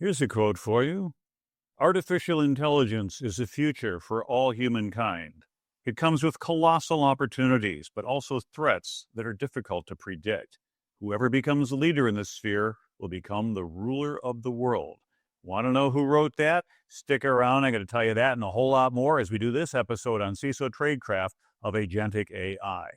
Here's a quote for you. Artificial intelligence is the future for all humankind. It comes with colossal opportunities, but also threats that are difficult to predict. Whoever becomes the leader in this sphere will become the ruler of the world. Want to know who wrote that? Stick around. I'm going to tell you that and a whole lot more as we do this episode on CISO Tradecraft of Agentic AI.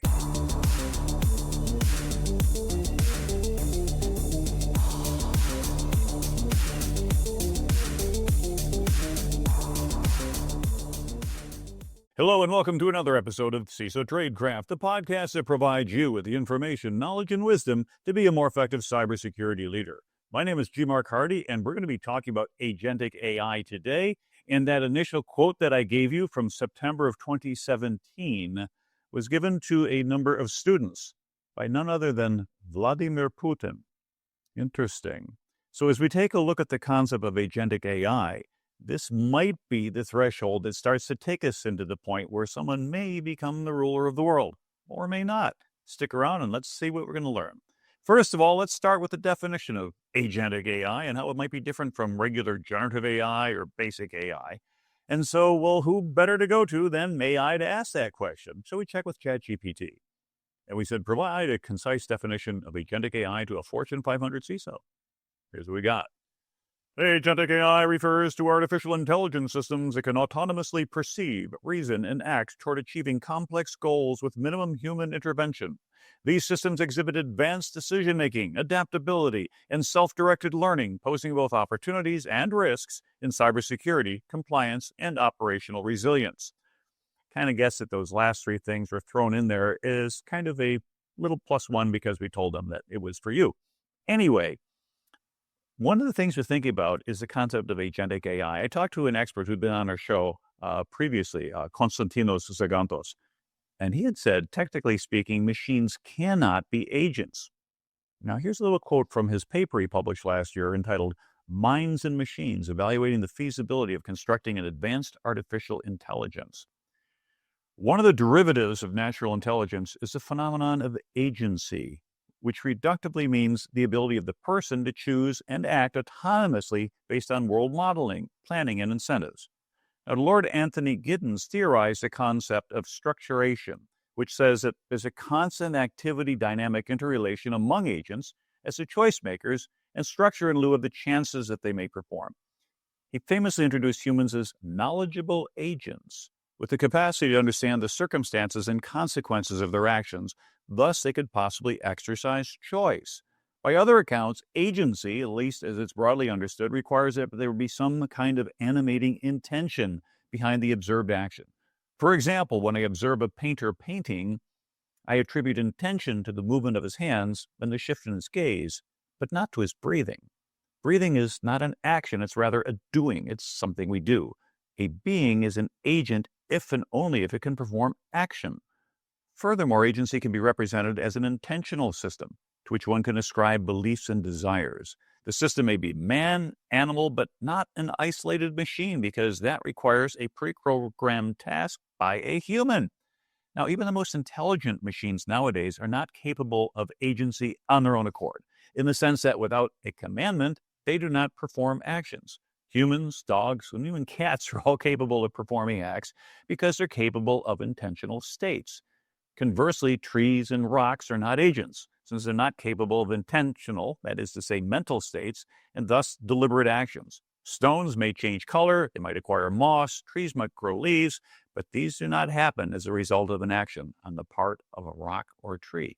Hello and welcome to another episode of CISO Tradecraft, the podcast that provides you with the information, knowledge, and wisdom to be a more effective cybersecurity leader. My name is G. Mark Hardy, and we're going to be talking about Agentic AI today. And that initial quote that I gave you from September of 2017 was given to a number of students by none other than Vladimir Putin. Interesting. So as we take a look at the concept of Agentic AI, this might be the threshold that starts to take us into the point where someone may become the ruler of the world, or may not. Stick around and let's see what we're going to learn. First of all, let's start with the definition of Agentic AI and how it might be different from regular generative AI or basic AI. And so, well, who better to go to than AI to ask that question? So we check with ChatGPT. And we said, provide a concise definition of Agentic AI to a Fortune 500 CISO. Here's what we got. Agentic AI refers to artificial intelligence systems that can autonomously perceive, reason, and act toward achieving complex goals with minimum human intervention. These systems exhibit advanced decision-making, adaptability, and self-directed learning, posing both opportunities and risks in cybersecurity, compliance, and operational resilience. Kind of guess that those last three things were thrown in there as kind of a little +1 because we told them that it was for you. Anyway, one of the things we're thinking about is the concept of Agentic AI. I talked to an expert who'd been on our show previously, Konstantinos Zagantos, and he had said, technically speaking, machines cannot be agents. Now, here's a little quote from his paper he published last year entitled Minds and Machines, Evaluating the Feasibility of Constructing an Advanced Artificial Intelligence. One of the derivatives of natural intelligence is the phenomenon of agency, which reductively means the ability of the person to choose and act autonomously based on world modeling, planning, and incentives. Now, Lord Anthony Giddens theorized the concept of structuration, which says that there's a constant activity dynamic interrelation among agents as the choice makers and structure in lieu of the chances that they may perform. He famously introduced humans as knowledgeable agents with the capacity to understand the circumstances and consequences of their actions. Thus, they could possibly exercise choice. By other accounts, agency, at least as it's broadly understood, requires that there be some kind of animating intention behind the observed action. For example, when I observe a painter painting, I attribute intention to the movement of his hands and the shift in his gaze, but not to his breathing. Breathing is not an action, it's rather a doing. It's something we do. A being is an agent if and only if it can perform action. Furthermore, agency can be represented as an intentional system to which one can ascribe beliefs and desires. The system may be man, animal, but not an isolated machine because that requires a pre-programmed task by a human. Now, even the most intelligent machines nowadays are not capable of agency on their own accord, in the sense that without a commandment, they do not perform actions. Humans, dogs, and even cats are all capable of performing acts because they're capable of intentional states. Conversely, trees and rocks are not agents, since they're not capable of intentional, that is to say, mental states, and thus deliberate actions. Stones may change color, they might acquire moss, trees might grow leaves, but these do not happen as a result of an action on the part of a rock or a tree.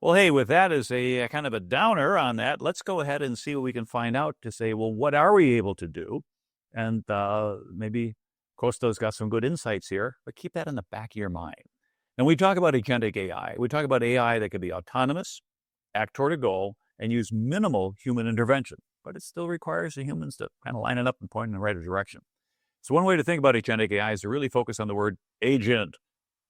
Well, hey, with that as a kind of a downer on that, let's go ahead and see what we can find out to say, well, what are we able to do? And maybe Costa's got some good insights here, but keep that in the back of your mind. And we talk about Agentic AI. We talk about AI that can be autonomous, act toward a goal, and use minimal human intervention. But it still requires the humans to kind of line it up and point in the right direction. So one way to think about Agentic AI is to really focus on the word agent.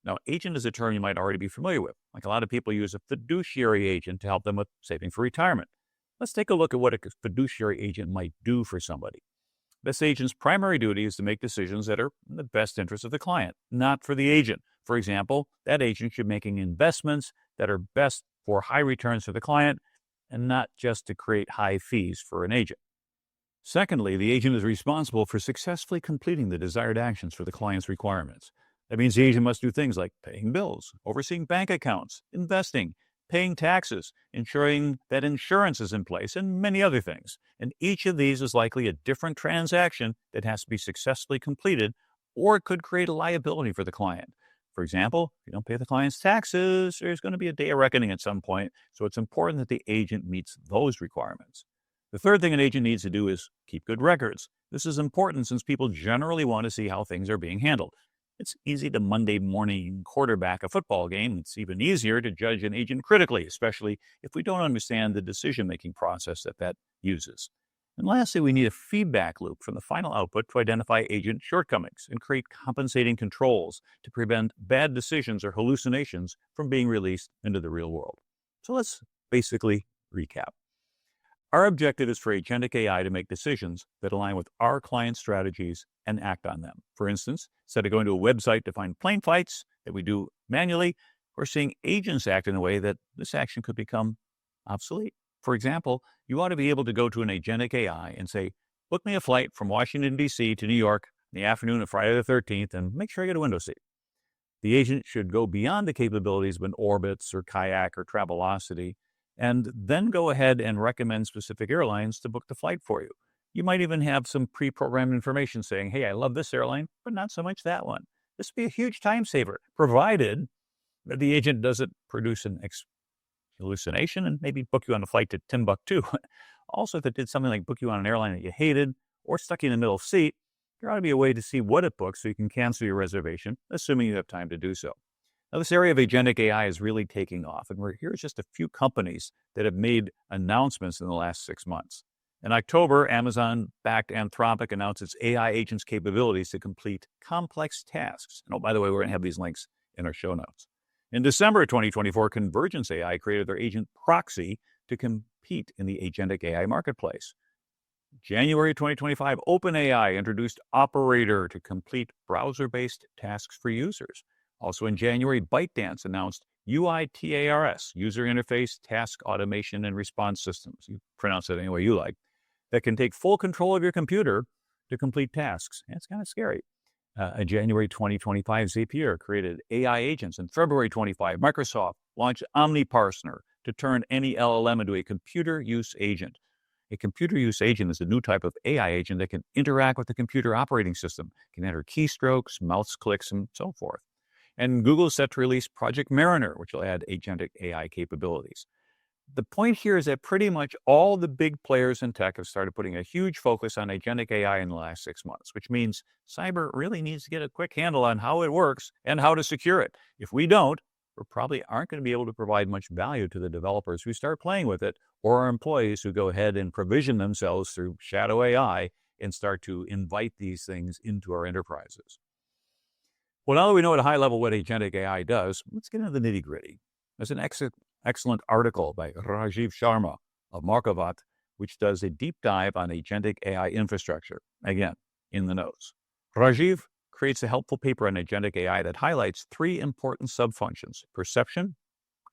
Now, agent is a term you might already be familiar with. Like a lot of people use a fiduciary agent to help them with saving for retirement. Let's take a look at what a fiduciary agent might do for somebody. This agent's primary duty is to make decisions that are in the best interest of the client, not for the agent. For example, that agent should be making investments that are best for high returns for the client and not just to create high fees for an agent. Secondly, the agent is responsible for successfully completing the desired actions for the client's requirements. That means the agent must do things like paying bills, overseeing bank accounts, investing, paying taxes, ensuring that insurance is in place, and many other things. And each of these is likely a different transaction that has to be successfully completed, or it could create a liability for the client. For example, if you don't pay the client's taxes, there's going to be a day of reckoning at some point, so it's important that the agent meets those requirements. The third thing an agent needs to do is keep good records. This is important since people generally want to see how things are being handled. It's easy to Monday morning quarterback a football game. It's even easier to judge an agent critically, especially if we don't understand the decision-making process that uses. And lastly, we need a feedback loop from the final output to identify agent shortcomings and create compensating controls to prevent bad decisions or hallucinations from being released into the real world. So let's basically recap. Our objective is for Agentic AI to make decisions that align with our client strategies and act on them. For instance, instead of going to a website to find plane flights that we do manually, we're seeing agents act in a way that this action could become obsolete. For example, you ought to be able to go to an Agentic AI and say, book me a flight from Washington, D.C. to New York in the afternoon of Friday the 13th and make sure I get a window seat. The agent should go beyond the capabilities of an Orbitz or Kayak or Travelocity and then go ahead and recommend specific airlines to book the flight for you. You might even have some pre-programmed information saying, hey, I love this airline, but not so much that one. This would be a huge time saver, provided that the agent doesn't produce an hallucination and maybe book you on a flight to Timbuktu. Also, if it did something like book you on an airline that you hated or stuck you in the middle seat, there ought to be a way to see what it books so you can cancel your reservation, assuming you have time to do so. Now, this area of Agentic AI is really taking off, and here's just a few companies that have made announcements in the last 6 months. In October, Amazon-backed Anthropic announced its AI agent's capabilities to complete complex tasks. And oh, by the way, we're going to have these links in our show notes. In December 2024, Convergence AI created their agent Proxy to compete in the Agentic AI marketplace. January 2025, OpenAI introduced Operator to complete browser-based tasks for users. Also in January, ByteDance announced UITARS, User Interface Task Automation and Response Systems. You pronounce it any way you like. That can take full control of your computer to complete tasks. And it's kind of scary. In January 2025, Zapier created AI agents. In February 25, Microsoft launched OmniParsner to turn any LLM into a computer use agent. A computer use agent is a new type of AI agent that can interact with the computer operating system, can enter keystrokes, mouse clicks, and so forth. And Google is set to release Project Mariner, which will add agentic AI capabilities. The point here is that pretty much all the big players in tech have started putting a huge focus on agentic AI in the last 6 months, which means cyber really needs to get a quick handle on how it works and how to secure it. If we don't, we probably aren't going to be able to provide much value to the developers who start playing with it or our employees who go ahead and provision themselves through shadow AI and start to invite these things into our enterprises. Well, now that we know at a high level what agentic AI does, let's get into the nitty-gritty. There's an excellent article by Rajiv Sharma of Markovat, which does a deep dive on agentic AI infrastructure. Again, in the nose. Rajiv creates a helpful paper on agentic AI that highlights 3 important subfunctions: perception,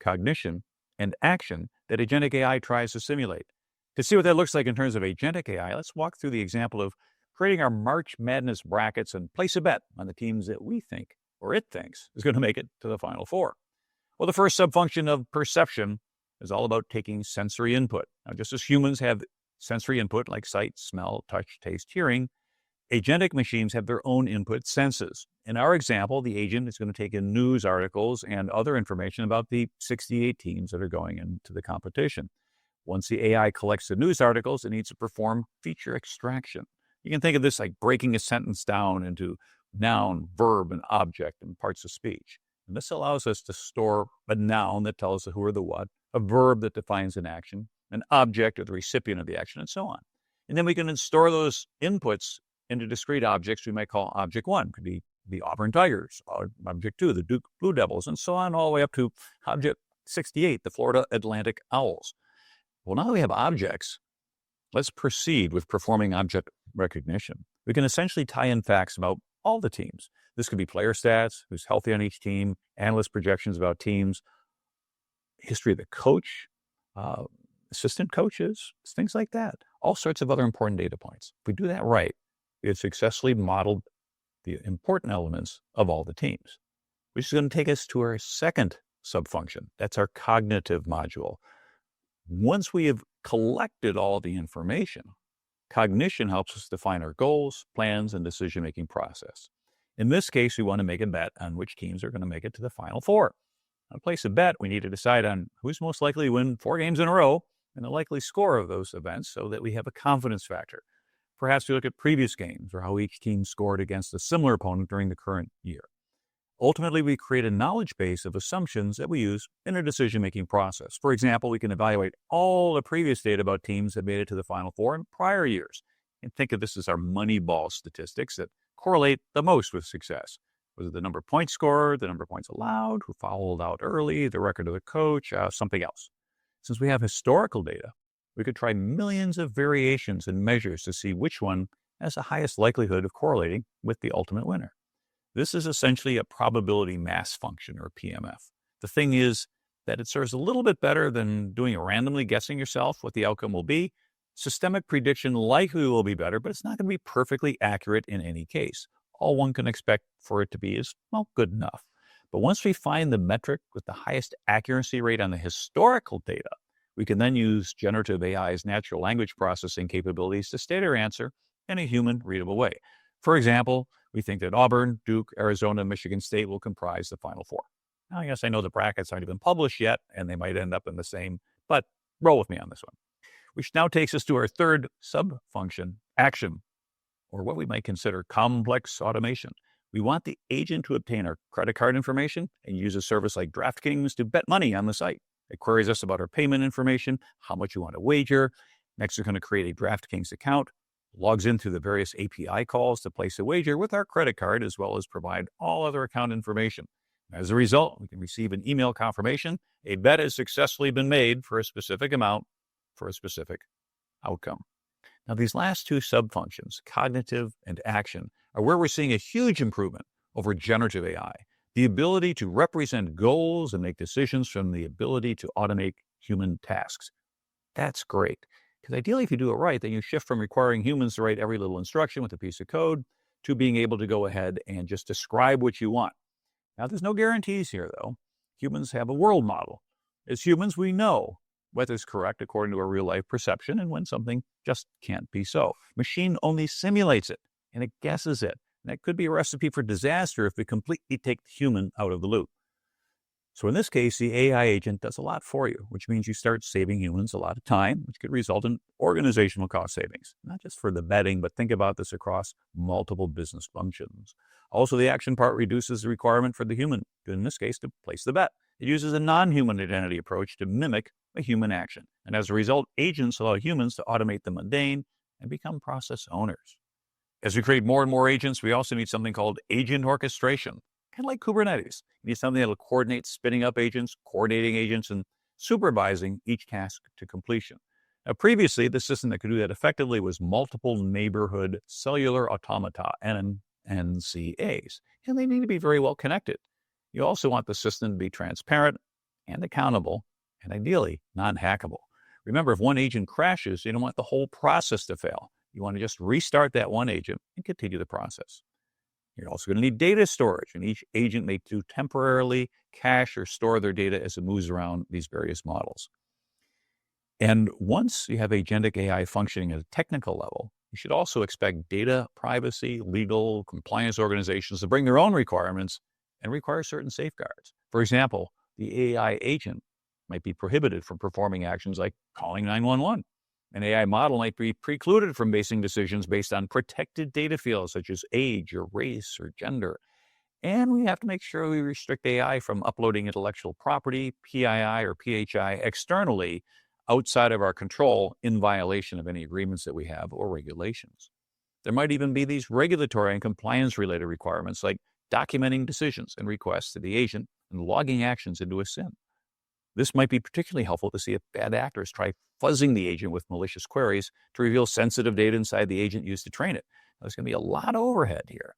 cognition, and action that agentic AI tries to simulate. To see what that looks like in terms of agentic AI, let's walk through the example of creating our March Madness brackets and place a bet on the teams that we think, or it thinks, is going to make it to the Final Four. Well, the first subfunction of perception is all about taking sensory input. Now, just as humans have sensory input like sight, smell, touch, taste, hearing, agentic machines have their own input senses. In our example, the agent is going to take in news articles and other information about the 68 teams that are going into the competition. Once the AI collects the news articles, it needs to perform feature extraction. You can think of this like breaking a sentence down into noun, verb, and object and parts of speech. And this allows us to store a noun that tells us who or the what, a verb that defines an action, an object or the recipient of the action, and so on. And then we can store those inputs into discrete objects we might call object 1. Could be the Auburn Tigers, object 2, the Duke Blue Devils, and so on all the way up to object 68, the Florida Atlantic Owls. Well, now that we have objects, let's proceed with performing object recognition. We can essentially tie in facts about all the teams. This could be player stats, who's healthy on each team, analyst projections about teams, history of the coach, assistant coaches, things like that. all sorts of other important data points. If we do that right, we have successfully modeled the important elements of all the teams, which is going to take us to our second subfunction. That's our cognitive module. Once we have collected all the information, cognition helps us define our goals, plans, and decision-making process. In this case, we want to make a bet on which teams are going to make it to the Final Four. To place a bet, we need to decide on who's most likely to win 4 games in a row and the likely score of those events so that we have a confidence factor. Perhaps we look at previous games or how each team scored against a similar opponent during the current year. Ultimately, we create a knowledge base of assumptions that we use in our decision-making process. For example, we can evaluate all the previous data about teams that made it to the Final Four in prior years and think of this as our Moneyball statistics that correlate the most with success. Was it the number of points scored, the number of points allowed, who fouled out early, the record of the coach, something else? Since we have historical data, we could try millions of variations and measures to see which one has the highest likelihood of correlating with the ultimate winner. This is essentially a probability mass function, or PMF. The thing is that it serves a little bit better than doing it randomly, guessing yourself what the outcome will be. Systemic prediction likely will be better, but it's not going to be perfectly accurate in any case. All one can expect for it to be is, well, good enough. But once we find the metric with the highest accuracy rate on the historical data, we can then use generative AI's natural language processing capabilities to state our answer in a human readable way. For example, we think that Auburn, Duke, Arizona, Michigan State will comprise the Final Four. Now, yes, I know the brackets aren't even published yet, and they might end up in the same, but roll with me on this one. Which now takes us to our third sub-function, action, or what we might consider complex automation. We want the agent to obtain our credit card information and use a service like DraftKings to bet money on the site. It queries us about our payment information, how much you want to wager. Next, we're going to create a DraftKings account, logs in through the various API calls to place a wager with our credit card, as well as provide all other account information. As a result, we can receive an email confirmation. A bet has successfully been made for a specific amount for a specific outcome. Now, these last two subfunctions, cognitive and action, are where we're seeing a huge improvement over generative AI. The ability to represent goals and make decisions from the ability to automate human tasks. That's great. Because ideally, if you do it right, then you shift from requiring humans to write every little instruction with a piece of code to being able to go ahead and just describe what you want. Now, there's no guarantees here, though. Humans have a world model. As humans, we know whether it's correct according to our real-life perception and when something just can't be so. Machine only simulates it, and it guesses it. And that could be a recipe for disaster if we completely take the human out of the loop. So in this case, the AI agent does a lot for you, which means you start saving humans a lot of time, which could result in organizational cost savings. Not just for the betting, but think about this across multiple business functions. Also, the action part reduces the requirement for the human, in this case, to place the bet. It uses a non-human identity approach to mimic a human action. And as a result, agents allow humans to automate the mundane and become process owners. As we create more and more agents, we also need something called agent orchestration. Kind of like Kubernetes. You need something that will coordinate spinning up agents, coordinating agents, and supervising each task to completion. Now, previously, the system that could do that effectively was multiple neighborhood cellular automata, NCAs, and they need to be very well connected. You also want the system to be transparent and accountable, and ideally non-hackable. Remember, if one agent crashes, you don't want the whole process to fail. You want to just restart that one agent and continue the process. You're also going to need data storage, and each agent may do temporarily cache or store their data as it moves around these various models. And once you have agentic AI functioning at a technical level, you should also expect data privacy, legal, compliance organizations to bring their own requirements and require certain safeguards. For example, the AI agent might be prohibited from performing actions like calling 911. An AI model might be precluded from basing decisions based on protected data fields such as age or race or gender. And we have to make sure we restrict AI from uploading intellectual property, PII or PHI, externally outside of our control in violation of any agreements that we have or regulations. There might even be these regulatory and compliance-related requirements like documenting decisions and requests to the agent and logging actions into a SIM. This might be particularly helpful to see if bad actors try fuzzing the agent with malicious queries to reveal sensitive data inside the agent used to train it. Now, there's going to be a lot of overhead here.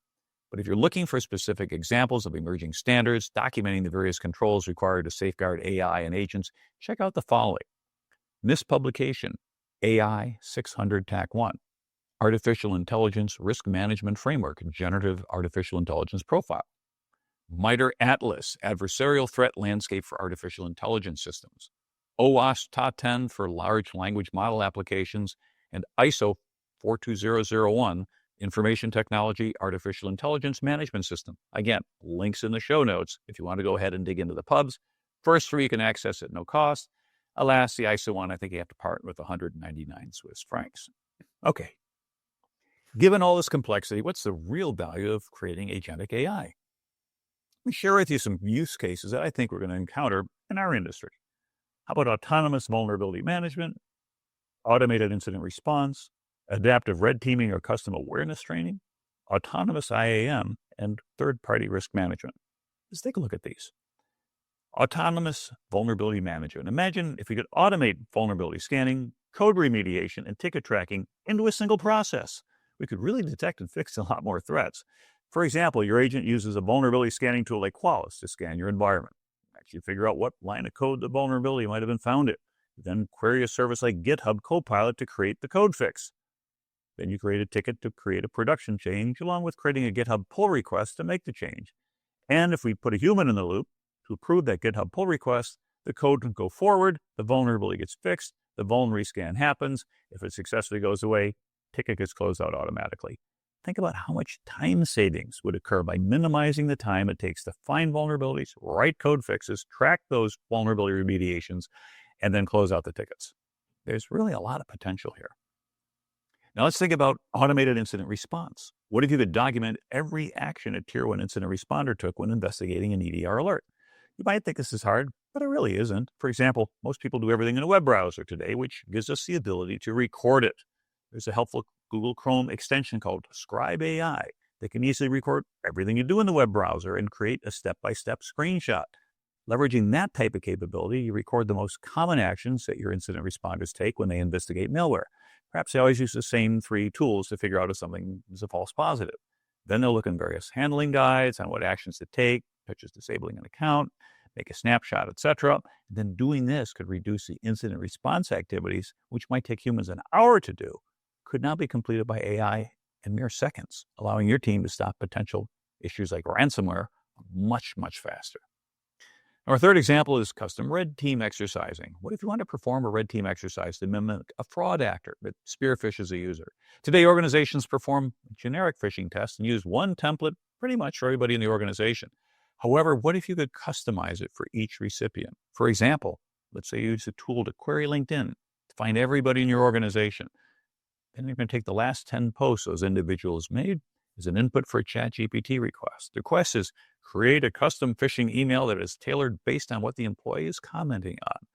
But if you're looking for specific examples of emerging standards documenting the various controls required to safeguard AI and agents, check out the following. In this publication, AI 600 TAC 1, Artificial Intelligence Risk Management Framework, Generative Artificial Intelligence Profile. MITRE Atlas, Adversarial Threat Landscape for Artificial Intelligence Systems. OWASP Ta-10 for Large Language Model Applications, and ISO 42001, Information Technology Artificial Intelligence Management System. Again, links in the show notes if you want to go ahead and dig into the pubs. First three you can access at no cost. Alas, the ISO one, I think you have to part with 199 Swiss francs. Okay. Given all this complexity, what's the real value of creating agentic AI? Let me share with you some use cases that I think we're going to encounter in our industry. How about autonomous vulnerability management, automated incident response, adaptive red teaming or custom awareness training, autonomous IAM, and third-party risk management? Let's take a look at these. Autonomous vulnerability management. Imagine if we could automate vulnerability scanning, code remediation, and ticket tracking into a single process. We could really detect and fix a lot more threats. For example, your agent uses a vulnerability scanning tool like Qualys to scan your environment. Actually figure out what line of code the vulnerability might have been found in. Then query a service like GitHub Copilot to create the code fix. Then you create a ticket to create a production change, along with creating a GitHub pull request to make the change. And if we put a human in the loop to approve that GitHub pull request, the code can go forward, the vulnerability gets fixed, the vulnerability scan happens. If it successfully goes away, ticket gets closed out automatically. Think about how much time savings would occur by minimizing the time it takes to find vulnerabilities, write code fixes, track those vulnerability remediations, and then close out the tickets. There's really a lot of potential here. Now let's think about automated incident response. What if you could document every action a Tier 1 incident responder took when investigating an EDR alert? You might think this is hard, but it really isn't. For example, most people do everything in a web browser today, which gives us the ability to record it. There's a helpful Google Chrome extension called Scribe AI that can easily record everything you do in the web browser and create a step-by-step screenshot. Leveraging that type of capability, you record the most common actions that your incident responders take when they investigate malware. Perhaps they always use the same 3 tools to figure out if something is a false positive. Then they'll look in various handling guides on what actions to take, such as disabling an account, make a snapshot, etc. Then doing this could reduce the incident response activities, which might take humans an hour to do, could now be completed by AI in mere seconds, allowing your team to stop potential issues like ransomware much, much faster. Our third example is custom red team exercising. What if you want to perform a red team exercise to mimic a fraud actor that spearfishes a user? Today, organizations perform generic phishing tests and use one template pretty much for everybody in the organization. However, what if you could customize it for each recipient? For example, let's say you use a tool to query LinkedIn to find everybody in your organization. Then you're going to take the last 10 posts those individuals made as an input for a ChatGPT request. The request is create a custom phishing email that is tailored based on what the employee is commenting on.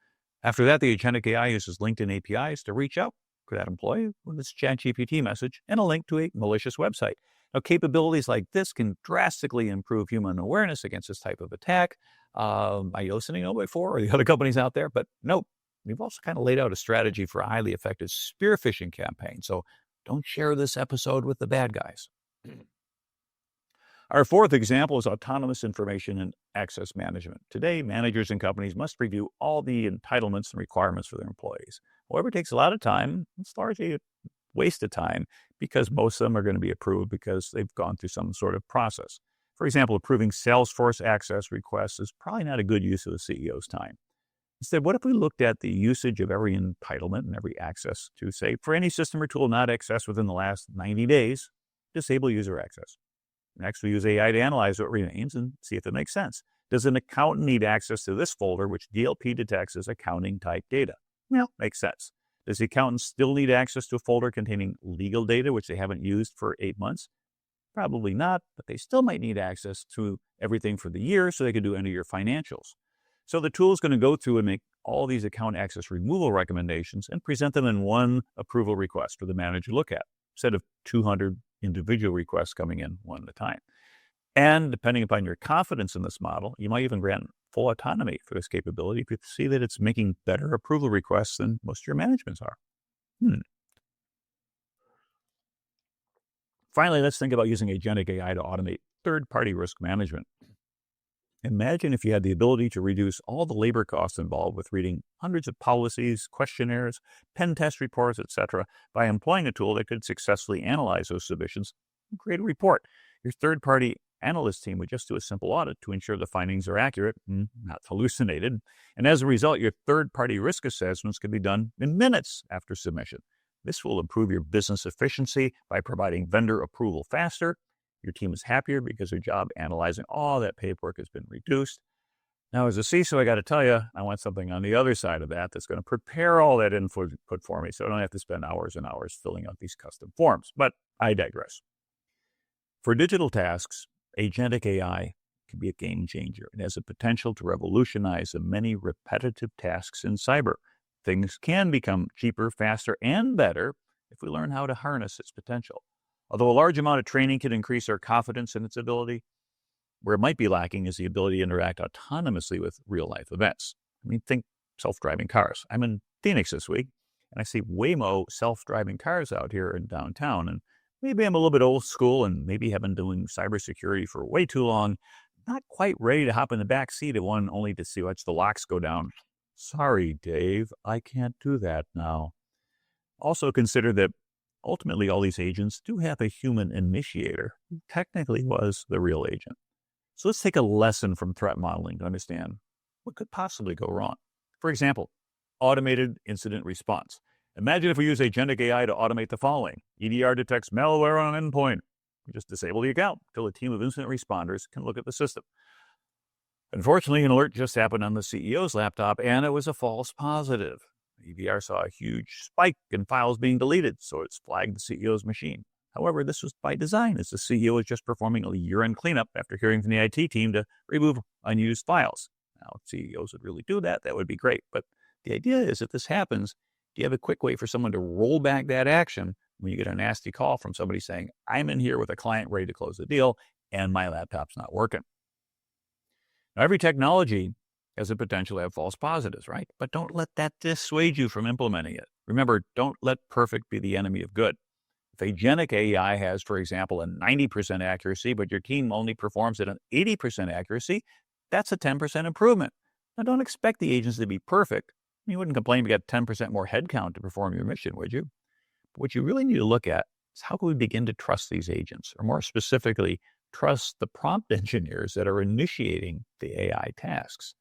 After that, the Agentic AI uses LinkedIn APIs to reach out to that employee with its ChatGPT message and a link to a malicious website. Now, capabilities like this can drastically improve human awareness against this type of attack. Are you listening to before or the other companies out there? But nope. We've also kind of laid out a strategy for a highly effective spear phishing campaign. So don't share this episode with the bad guys. Our fourth example is autonomous information and access management. Today, managers and companies must review all the entitlements and requirements for their employees. However, it takes a lot of time. It's largely a waste of time because most of them are going to be approved because they've gone through some sort of process. For example, approving Salesforce access requests is probably not a good use of the CEO's time. Instead, what if we looked at the usage of every entitlement and every access to say, for any system or tool not accessed within the last 90 days, disable user access. Next, we use AI to analyze what remains and see if it makes sense. Does an accountant need access to this folder, which DLP detects as accounting type data? Well, makes sense. Does the accountant still need access to a folder containing legal data, which they haven't used for 8 months? Probably not, but they still might need access to everything for the year so they can do end of year financials. So the tool is going to go through and make all these account access removal recommendations and present them in one approval request for the manager to look at, instead of 200 individual requests coming in one at a time. And depending upon your confidence in this model, you might even grant full autonomy for this capability if you see that it's making better approval requests than most of your managements are. Finally, let's think about using Agentic AI to automate third-party risk management. Imagine if you had the ability to reduce all the labor costs involved with reading hundreds of policies, questionnaires, pen test reports, etc., by employing a tool that could successfully analyze those submissions and create a report. Your third-party analyst team would just do a simple audit to ensure the findings are accurate, not hallucinated. And as a result, your third-party risk assessments can be done in minutes after submission. This will improve your business efficiency by providing vendor approval faster. Your team is happier because their job analyzing all that paperwork has been reduced. Now, as a CISO, I got to tell you, I want something on the other side of that that's going to prepare all that input for me so I don't have to spend hours and hours filling out these custom forms. But I digress. For digital tasks, Agentic AI can be a game changer and has the potential to revolutionize the many repetitive tasks in cyber. Things can become cheaper, faster, and better if we learn how to harness its potential. Although a large amount of training can increase our confidence in its ability, where it might be lacking is the ability to interact autonomously with real-life events. I mean, think self-driving cars. I'm in Phoenix this week, and I see Waymo self-driving cars out here in downtown, and maybe I'm a little bit old school and maybe have been doing cybersecurity for way too long, not quite ready to hop in the back seat of one only to see watch the locks go down. Sorry, Dave, I can't do that now. Also consider that ultimately all these agents do have a human initiator who technically was the real agent. So let's take a lesson from threat modeling to understand what could possibly go wrong. For example, automated incident response. Imagine if we use Agentic AI to automate the following. EDR detects malware on an endpoint. We just disable the account until a team of incident responders can look at the system. Unfortunately, an alert just happened on the CEO's laptop, and it was a false positive. EDR saw a huge spike in files being deleted, so it's flagged the CEO's machine. However, this was by design, as the CEO was just performing a year-end cleanup after hearing from the IT team to remove unused files. Now, if CEOs would really do that, that would be great. But the idea is, if this happens, do you have a quick way for someone to roll back that action when you get a nasty call from somebody saying, I'm in here with a client ready to close the deal, and my laptop's not working? Now, every technology has the potential to have false positives, right? But don't let that dissuade you from implementing it. Remember, don't let perfect be the enemy of good. If Agentic AI has, for example, a 90% accuracy, but your team only performs at an 80% accuracy, that's a 10% improvement. Now, don't expect the agents to be perfect. You wouldn't complain if you got 10% more headcount to perform your mission, would you? But what you really need to look at is how can we begin to trust these agents, or more specifically, trust the prompt engineers that are initiating the AI tasks.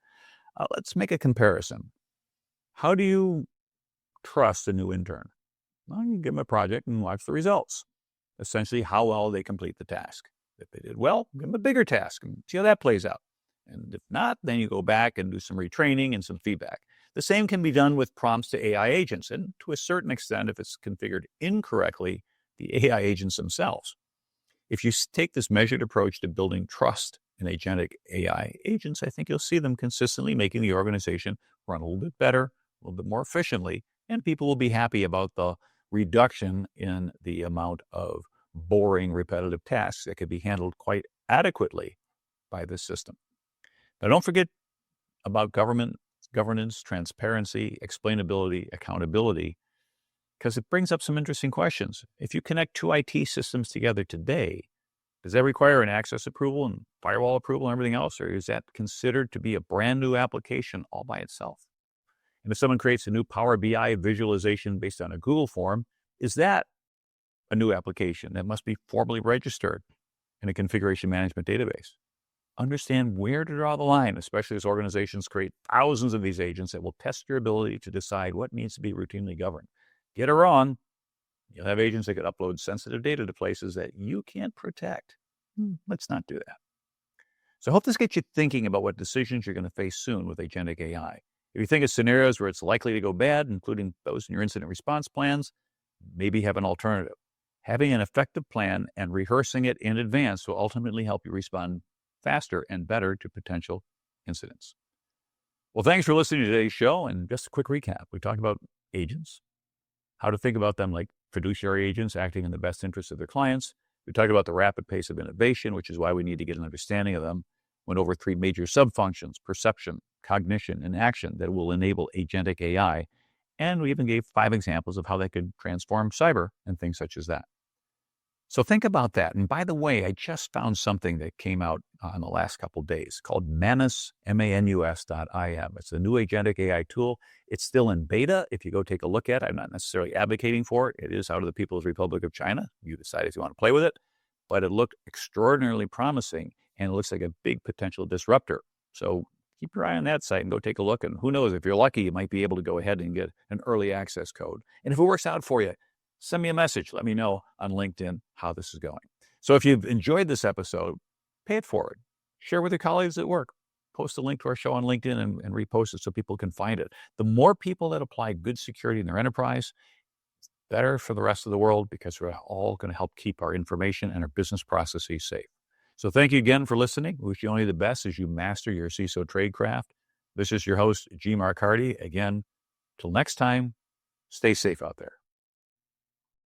Let's make a comparison. How do you trust a new intern? Well, you give them a project and watch the results. Essentially, how well they complete the task. If they did well, give them a bigger task and see how that plays out. And if not, then you go back and do some retraining and some feedback. The same can be done with prompts to AI agents, and to a certain extent, if it's configured incorrectly, the AI agents themselves. If you take this measured approach to building trust in Agentic AI agents, I think you'll see them consistently making the organization run a little bit better, a little bit more efficiently, and people will be happy about the reduction in the amount of boring, repetitive tasks that could be handled quite adequately by this system. Now, don't forget about governance, transparency, explainability, accountability, because it brings up some interesting questions. If you connect two IT systems together today, does that require an access approval and firewall approval and everything else, or is that considered to be a brand new application all by itself? And if someone creates a new Power BI visualization based on a Google form, is that a new application that must be formally registered in a configuration management database? Understand where to draw the line, especially as organizations create thousands of these agents that will test your ability to decide what needs to be routinely governed. Get it wrong, you'll have agents that could upload sensitive data to places that you can't protect. Let's not do that. So I hope this gets you thinking about what decisions you're going to face soon with Agentic AI. If you think of scenarios where it's likely to go bad, including those in your incident response plans, maybe have an alternative. Having an effective plan and rehearsing it in advance will ultimately help you respond faster and better to potential incidents. Well, thanks for listening to today's show. And just a quick recap. We talked about agents, how to think about them like fiduciary agents acting in the best interest of their clients. We talked about the rapid pace of innovation, which is why we need to get an understanding of them. Went over 3 major subfunctions: perception, cognition, and action that will enable Agentic AI. And we even gave 5 examples of how they could transform cyber and things such as that. So think about that. And by the way, I just found something that came out in the last couple of days called Manus, MANUS.IM. It's a new agentic AI tool. It's still in beta. If you go take a look at it, I'm not necessarily advocating for it. It is out of the People's Republic of China. You decide if you want to play with it. But it looked extraordinarily promising, and it looks like a big potential disruptor. So keep your eye on that site and go take a look. And who knows, if you're lucky, you might be able to go ahead and get an early access code. And if it works out for you, send me a message. Let me know on LinkedIn how this is going. So if you've enjoyed this episode, pay it forward. Share with your colleagues at work. Post a link to our show on LinkedIn and repost it so people can find it. The more people that apply good security in their enterprise, better for the rest of the world, because we're all going to help keep our information and our business processes safe. So thank you again for listening. We wish you only the best as you master your CISO Tradecraft. This is your host, G. Mark Hardy. Again, till next time, stay safe out there.